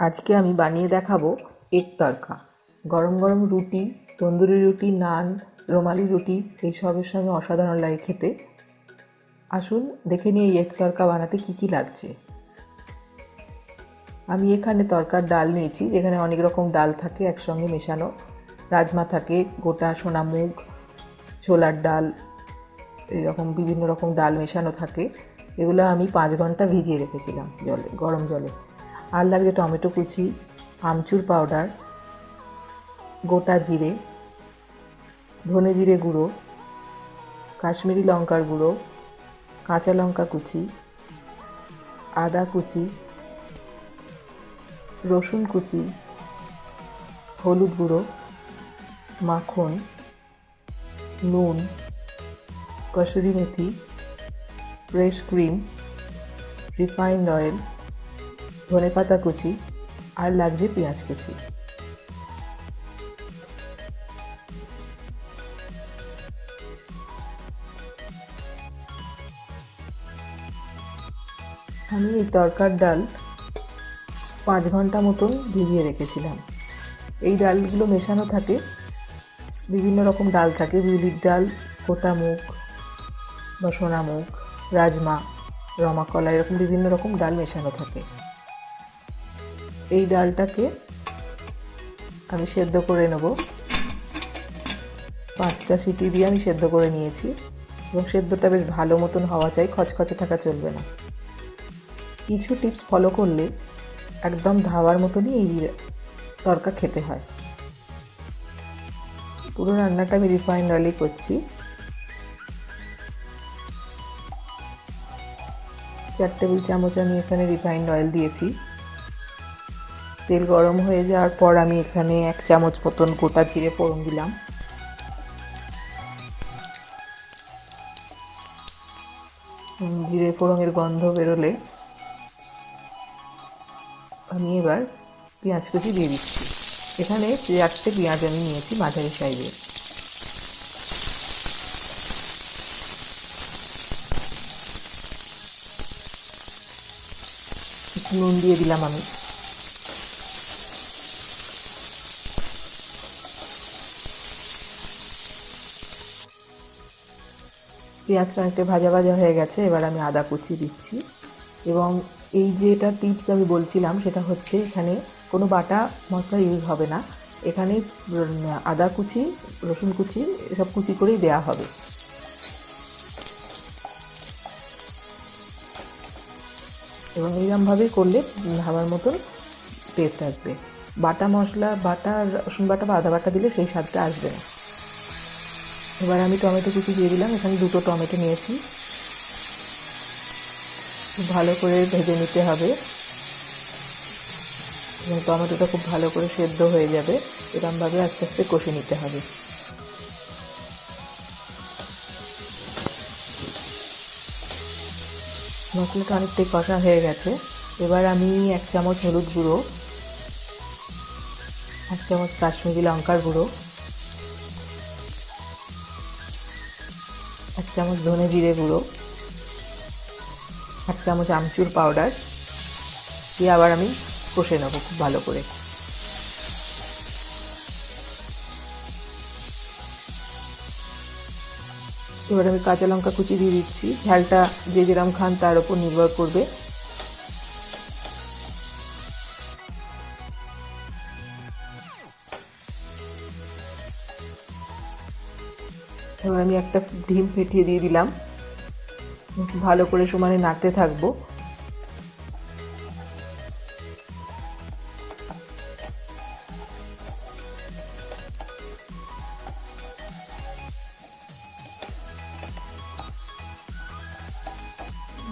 আজকে আমি বানিয়ে দেখাবো এগ তড়কা। গরম গরম রুটি, তন্দুরি রুটি, নান, রুমালি রুটি এইসবের সঙ্গে অসাধারণ লাগে খেতে। আসুন দেখে নিই এই এগ তড়কা বানাতে কি কি লাগছে। আমি এখানে তড়কার ডাল নিয়েছি, যেখানে অনেক রকম ডাল থাকে একসঙ্গে মেশানো। রাজমা থাকে, গোটা সোনা মুগ, ছোলার ডাল, এরকম বিভিন্ন রকম ডাল মেশানো থাকে। এগুলো আমি 5 ঘন্টা ভিজিয়ে রেখেছিলাম গরম জলে। আর লাগছে টমেটো কুচি, আমচুর পাউডার, গোটা জিরে, ধনে জিরে গুঁড়ো, কাশ্মীরি লঙ্কার গুঁড়ো, কাঁচা লঙ্কা কুচি, আদা কুচি, রসুন কুচি, হলুদ গুঁড়ো, মাখন, নুন, kasuri methi, fresh cream, refined oil, ধনেপাতা কুচি, আর লাগছে পেঁয়াজ কুচি। আমি এই তড়কার ডাল 5 ঘন্টা মতন ভিজিয়ে রেখেছিলাম। এই ডালগুলো মেশানো থাকে, বিভিন্ন রকম ডাল থাকে, বিউলির ডাল, গোটা মুগ বা সোনা মুগ, রাজমা, রমা কলা, এরকম বিভিন্ন রকম ডাল মেশানো থাকে। এই ডালটাকে আমি সেদ্ধ করে নেব। 5টা সিটি দিয়ে আমি সেদ্ধ করে নিয়েছি, এবং সেদ্ধটা বেশ ভালো মতন হওয়া চাই, খচখচে থাকা চলবে না। কিছু টিপস ফলো করলে একদম ধাবার মতনই এই তড়কা খেতে হয়। পুরো রান্নাটা আমি রিফাইন্ড অয়েলেই করছি। 4 টেবিল চামচ আমি এখানে রিফাইন্ড অয়েল দিয়েছি। তেল গরম হয়ে যাওয়ার পর আমি এখানে 1 চামচ মতন গোটা জিরে ফোড়ন দিলাম। জিরে ফোড়নের গন্ধ বেরোলে আমি এবার পেঁয়াজ কুচি দিয়ে দিচ্ছি। এখানে 4টে পেঁয়াজ আমি নিয়েছি, মাঝারি সাইজের। নুন দিয়ে দিলাম আমি। পেঁয়াজটা অনেকটা ভাজা ভাজা হয়ে গেছে, এবার আমি আদা কুচি দিচ্ছি। এবং এই যেটা টিপস আমি বলছিলাম সেটা হচ্ছে, এখানে কোনো বাটা মশলা ইউজ হবে না। এখানে আদা কুচি, রসুন কুচি, এসব কুচি করেই দেওয়া হবে। এবং এইরকমভাবেই করলে ধাবার মতন টেস্ট আসবে। বাটা মশলা, বাটা রসুন বাটা বা আদা বাটা দিলে সেই স্বাদটা আসবে না। এবার আমি টমেটো কুচি দিয়ে দিলাম। এখানে 2টো টমেটো নিয়েছি। খুব ভালো করে ভেজে নিতে হবে, এবং টমেটোটা খুব ভালো করে সেদ্ধ হয়ে যাবে। এরকমভাবে আস্তে আস্তে কষে নিতে হবে। মশলাটা অনেকটাই কষা হয়ে গেছে। এবার আমি 1 চামচ হলুদ গুঁড়ো, 1 চামচ কাশ্মীরি লঙ্কার গুঁড়ো, 1 চামচ ধনে জিরে গুঁড়ো, 1 চামচ আমচুর পাউডার দিয়ে আবার আমি কষে নেবো খুব ভালো করে। এবার আমি কাঁচা লঙ্কা কুচি দিয়ে দিচ্ছি। ঝালটা যে যেরকম খান তার উপর নির্ভর করবে। এবার আমি একটা ডিম ফেটিয়ে দিয়ে দিলাম। ভালো করে সমানে নাড়তে থাকবো।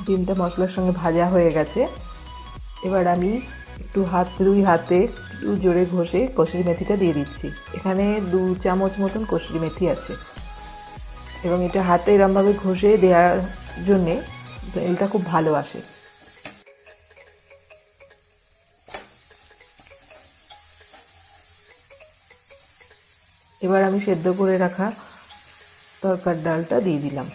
ডিমটা মশলার সঙ্গে ভাজা হয়ে গেছে। এবার আমি একটু দুই হাতে একটু জোরে ঘষে কসুরি মেথিটা দিয়ে দিচ্ছি। এখানে 2 চামচ মতন কসুরি মেথি আছে, এবং এটা হাতে এরমভাবে ঘষে দেওয়ার জন্যে এটা খুব ভালো আসে। এবার আমি সেদ্ধ করে রাখা তড়কার ডালটা দিয়ে দিলাম।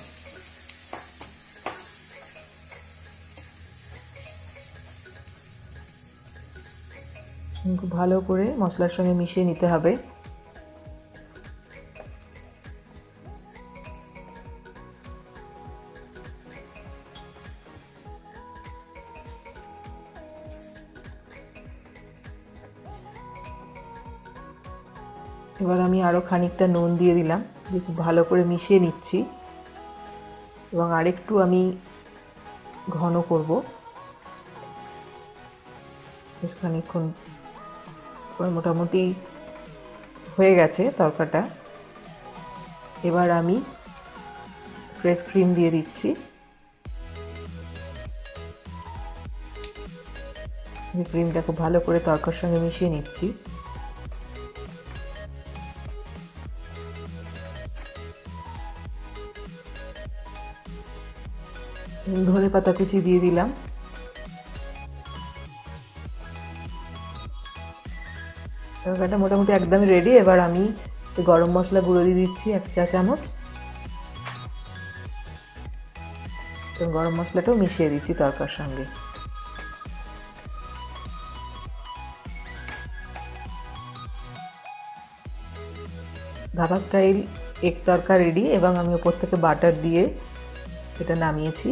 খুব ভালো করে মশলার সঙ্গে মিশিয়ে নিতে হবে। এবার আমি আরও খানিকটা নুন দিয়ে দিলাম, দিয়ে খুব ভালো করে মিশিয়ে নিচ্ছি এবং আরেকটু আমি ঘন করব। বেশ খানিকক্ষণ মোটামুটি হয়ে গেছে তরকাটা। এবার আমি ফ্রেশ ক্রিম দিয়ে দিচ্ছি। ক্রিমটা খুব ভালো করে তরকার সঙ্গে মিশিয়ে নিচ্ছি। ধনে পাতা কুচি দিয়ে দিলাম। তরকারিটা মোটামুটি একদমই রেডি। এবার আমি গরম মশলা গুঁড়ো দিয়ে দিচ্ছি 1 চা চামচ। গরম মশলাটাও মিশিয়ে দিচ্ছি তরকার সঙ্গে। ধাবা স্টাইল এগ তরকা রেডি এবং আমি ওপর থেকে বাটার দিয়ে এটা নামিয়েছি।